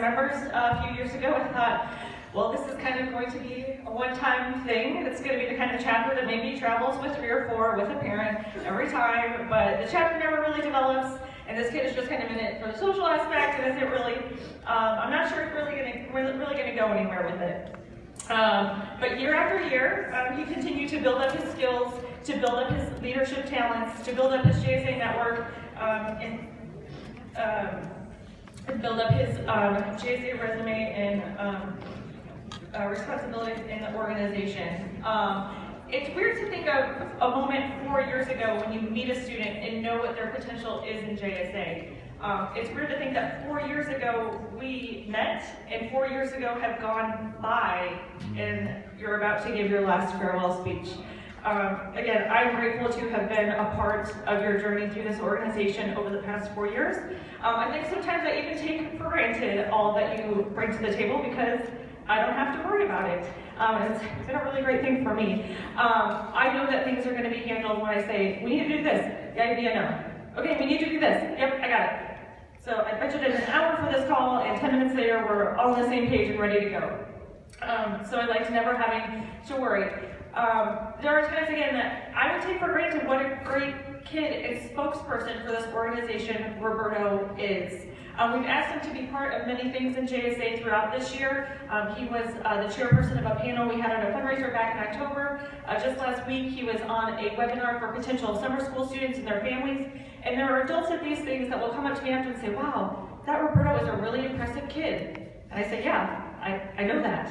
members a few years ago, I thought, well, this is kind of going to be a one-time thing. It's going to be the kind of chapter that maybe travels with 3 or 4 with a parent every time, but the chapter never really develops, and this kid is just kind of in it for the social aspect, and isn't really, I'm not sure it's really going to go anywhere with it. But year after year, he continued to build up his skills, to build up his leadership talents, to build up his JSA network, and build up his JSA resume and responsibilities in the organization. It's weird to think of a moment 4 years ago when you meet a student and know what their potential is in JSA. It's weird to think that 4 years ago we met and 4 years ago have gone by and you're about to give your last farewell speech. Again, I'm grateful to have been a part of your journey through this organization over the past 4 years. I think sometimes I even take for granted all that you bring to the table because I don't have to worry about it. It's been a really great thing for me. I know that things are going to be handled when I say, we need to do this. Yeah, no. Okay, we need to do this. Yep, I got it. So I budgeted an hour for this call, and 10 minutes later, we're all on the same page and ready to go. So I liked never having to worry. There are times, again, that I would take for granted what a great kid and spokesperson for this organization Roberto is. We've asked him to be part of many things in JSA throughout this year. He was the chairperson of a panel we had at a fundraiser back in October. Just last week, he was on a webinar for potential summer school students and their families. And there are adults at these things that will come up to me after and say, wow, that Roberto is a really impressive kid. And I say, yeah, I know that.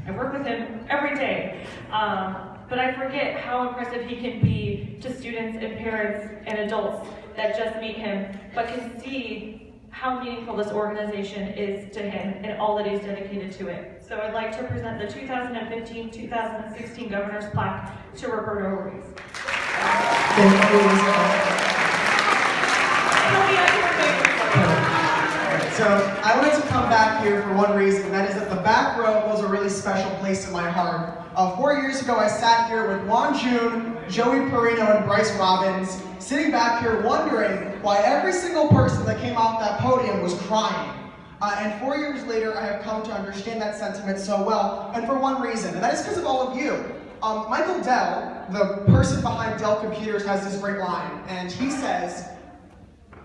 I work with him every day. But I forget how impressive he can be to students and parents and adults that just meet him, but can see how meaningful this organization is to him and all that he's dedicated to it. So I'd like to present the 2015-2016 Governor's Plaque to Roberto Ruiz. Thank you. So I wanted to come back here for one reason, and that is that the back row was a really special place in my heart. 4 years ago, I sat here with Juan June, Joey Perino, and Bryce Robbins, sitting back here wondering why every single person that came off that podium was crying. And 4 years later, I have come to understand that sentiment so well, and for one reason, and that is because of all of you. Michael Dell, the person behind Dell Computers, has this great line, and he says,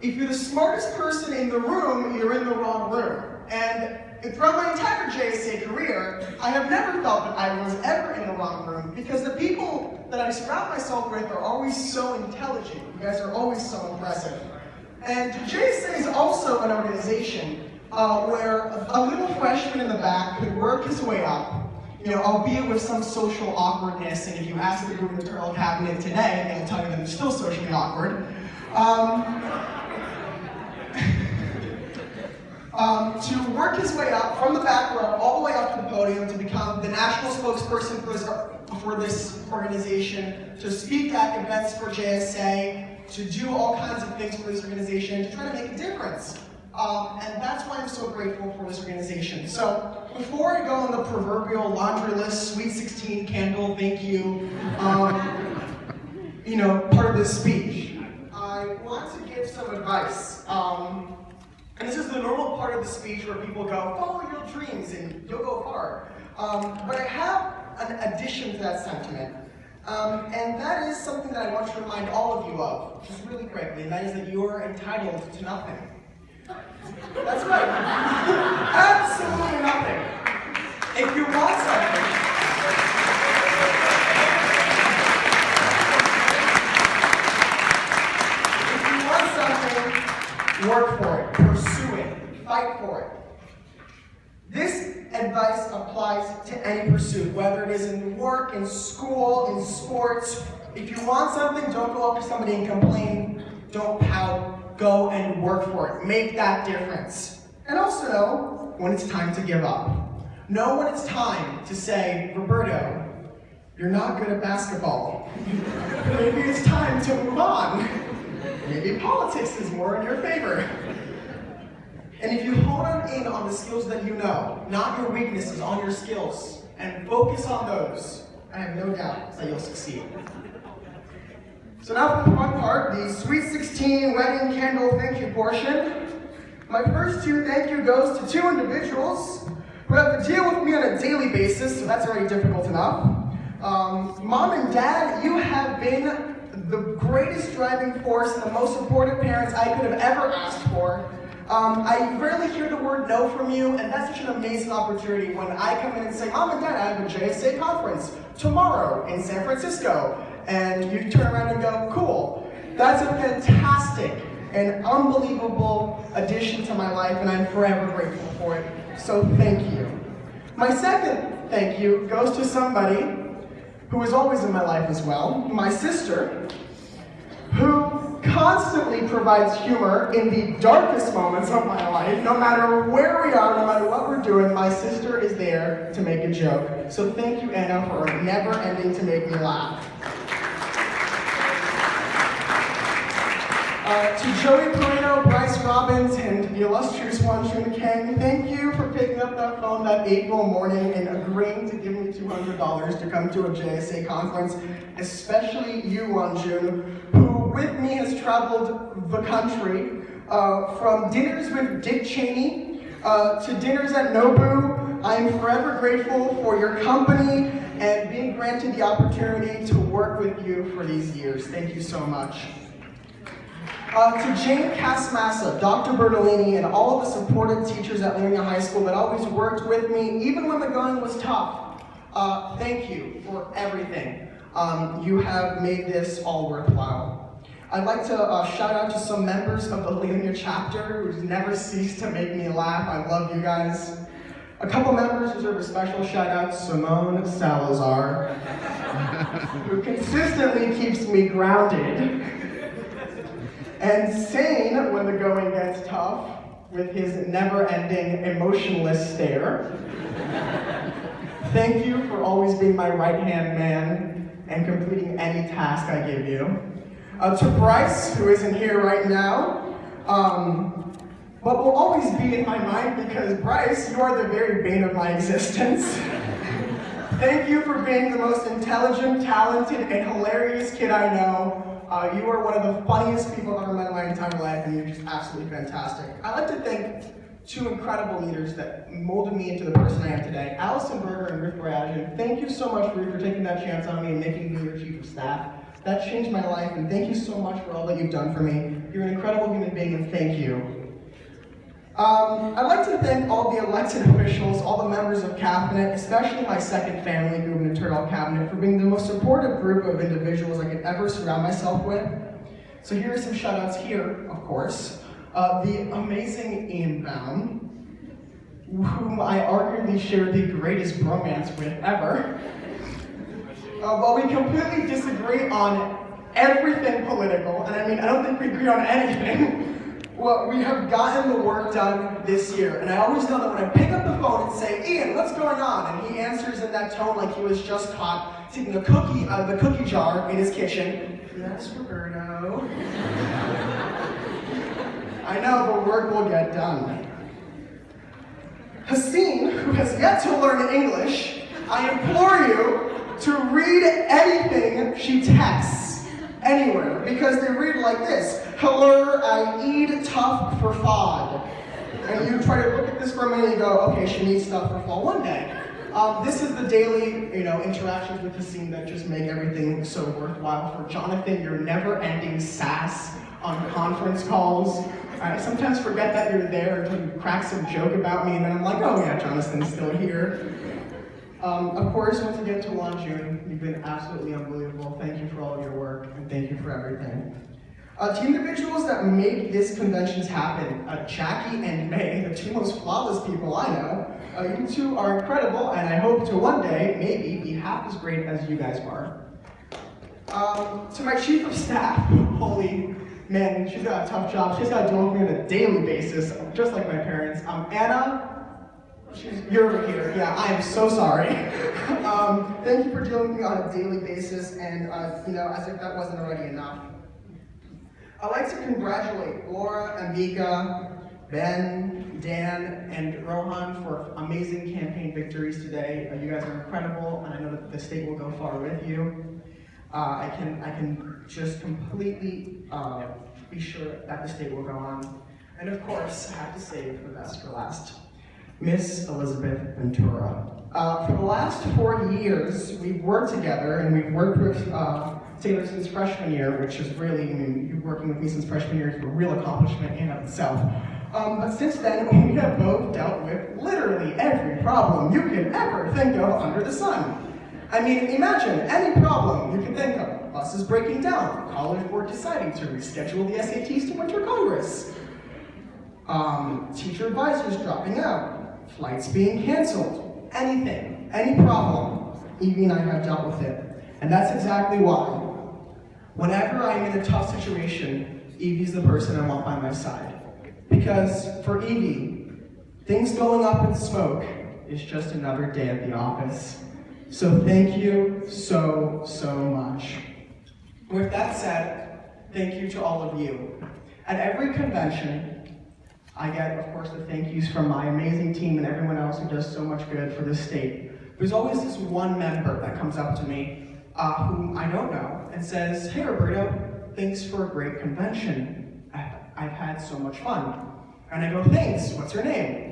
if you're the smartest person in the room, you're in the wrong room. And throughout my entire JSA career, I have never felt that I was ever in the wrong room because the people that I surround myself with are always so intelligent. You guys are always so impressive. And JSA is also an organization where a little freshman in the back could work his way up, albeit with some social awkwardness. And if you ask the gubernatorial cabinet today, they'll tell you that it's still socially awkward. To work his way up from the back row all the way up to the podium to become the national spokesperson for this organization, to speak at events for JSA, to do all kinds of things for this organization, to try to make a difference. And that's why I'm so grateful for this organization. So before I go on the proverbial laundry list, Sweet 16 candle, thank you, part of this speech, I want to give some advice. And this is the normal part of the speech where people go, follow your dreams and you'll go far. But I have an addition to that sentiment. And that is something that I want to remind all of you of, just really quickly, and that is that you are entitled to nothing. That's right. Absolutely nothing. If you want something, work for it, pursue it, fight for it. This advice applies to any pursuit, whether it is in work, in school, in sports. If you want something, don't go up to somebody and complain. Don't pout. Go and work for it. Make that difference. And also know when it's time to give up. Know when it's time to say, Roberto, you're not good at basketball. Maybe it's time to move on. Maybe politics is more in your favor. And if you hone in on the skills that you know, not your weaknesses, on your skills, and focus on those, I have no doubt that you'll succeed. So now for the fun part, the Sweet 16 wedding candle thank you portion. My first thank you goes to two individuals who have to deal with me on a daily basis, so that's already difficult enough. Mom and Dad, you have been the greatest driving force and the most supportive parents I could have ever asked for. I rarely hear the word no from you, and that's such an amazing opportunity when I come in and say, Mom and Dad, I have a JSA conference tomorrow in San Francisco. And you turn around and go, cool. That's a fantastic and unbelievable addition to my life, and I'm forever grateful for it. So thank you. My second thank you goes to somebody who is always in my life as well, my sister, who constantly provides humor in the darkest moments of my life. No matter where we are, no matter what we're doing, my sister is there to make a joke. So thank you, Anna, for never ending to make me laugh. To Joey Perino, Bryce Robbins, and the illustrious Juan Kang, thank you for picking up that phone that April morning and agreeing to give me $200 to come to a JSA conference, especially you, Juan, who with me has traveled the country from dinners with Dick Cheney to dinners at Nobu. I am forever grateful for your company and being granted the opportunity to work with you for these years. Thank you so much. To Jane Casmassa, Dr. Bertolini, and all of the supportive teachers at Leonia High School that always worked with me, even when the going was tough. Thank you for everything. You have made this all worthwhile. I'd like to shout out to some members of the Leonia chapter who's never ceased to make me laugh. I love you guys. A couple members deserve a special shout out, Simone Salazar, who consistently keeps me grounded and sane when the going gets tough with his never-ending emotionless stare. Thank you for always being my right-hand man and completing any task I give you. To Bryce, who isn't here right now, but will always be in my mind because Bryce, you are the very bane of my existence. Thank you for being the most intelligent, talented, and hilarious kid I know. You are one of the funniest people I've ever met in my entire life, and you're just absolutely fantastic. I'd like to thank two incredible leaders that molded me into the person I am today, Allison Berger and Ruth Boyajian. Thank you so much, Ruth, for taking that chance on me and making me your chief of staff. That changed my life, and thank you so much for all that you've done for me. You're an incredible human being, and thank you. I'd like to thank all the elected officials, all the members of Cabinet, especially my second family gubernatorial cabinet, for being the most supportive group of individuals I could ever surround myself with. So here are some shout outs here, of course. The amazing Ian Baum, whom I arguably share the greatest bromance with ever. While we completely disagree on everything political, and I mean, I don't think we agree on anything, well, we have gotten the work done this year, and I always know that when I pick up the phone and say, Ian, what's going on? And he answers in that tone like he was just caught taking a cookie out of the cookie jar in his kitchen. Yes, Roberto. I know the work will get done. Haseen, who has yet to learn English, I implore you to read anything she texts anywhere, because they read like this. Hello, I eat tough for fod. And you try to look at this for a minute and go, okay, she needs stuff for fall one day. This is the daily, interactions with Haseen that just make everything so worthwhile. For Jonathan, your never-ending sass on conference calls. I sometimes forget that you're there until you crack some joke about me, and then I'm like, oh yeah, Jonathan's still here. Of course, once again, to Juan June, you've been absolutely unbelievable. Thank you for all of your work, and thank you for everything. To individuals that make these conventions happen, Jackie and May, the two most flawless people I know, you two are incredible, and I hope to one day, maybe, be half as great as you guys are. To my chief of staff, holy man, she's got a tough job. She's got to deal with me on a daily basis, just like my parents. Anna, you're over here. Yeah, I am so sorry. Thank you for dealing with me on a daily basis, and as if that wasn't already enough. I'd like to congratulate Laura, Amika, Ben, Dan, and Rohan for amazing campaign victories today. You guys are incredible, and I know that the state will go far with you. I can just completely be sure that the state will go on. And of course, I have to save the best for last. Miss Elizabeth Ventura. For the last 4 years, we've worked together, and we've worked with Taylor since freshman year, which is really, you working with me since freshman year is a real accomplishment in and of itself. But since then, we have both dealt with literally every problem you could ever think of under the sun. I mean, imagine any problem you can think of. Buses breaking down, college board deciding to reschedule the SATs to Winter Congress, teacher advisors dropping out, flights being canceled, anything, any problem, Evie and I have dealt with it. And that's exactly why. Whenever I'm in a tough situation, Evie's the person I want by my side. Because for Evie, things going up in smoke is just another day at the office. So thank you so much. With that said, thank you to all of you. At every convention, I get, of course, the thank yous from my amazing team and everyone else who does so much good for this state. There's always this one member that comes up to me, whom I don't know, and says, "Hey Roberto, thanks for a great convention. I've had so much fun." And I go, "Thanks, what's your name?"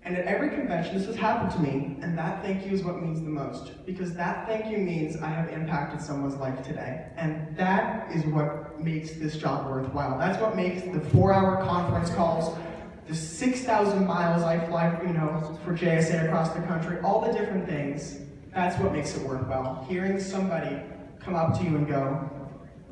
And at every convention, this has happened to me, and that thank you is what means the most. Because that thank you means I have impacted someone's life today. And that is what makes this job worthwhile. That's what makes the 4-hour conference calls, the 6,000 miles I fly, for JSA across the country, all the different things. That's what makes it worthwhile. Hearing somebody come up to you and go,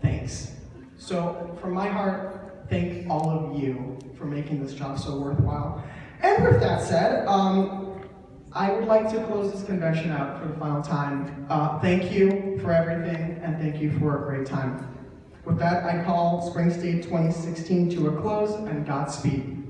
"Thanks." So from my heart, thank all of you for making this job so worthwhile. And with that said, I would like to close this convention out for the final time. Thank you for everything, and thank you for a great time. With that, I call Spring State 2016 to a close, and Godspeed.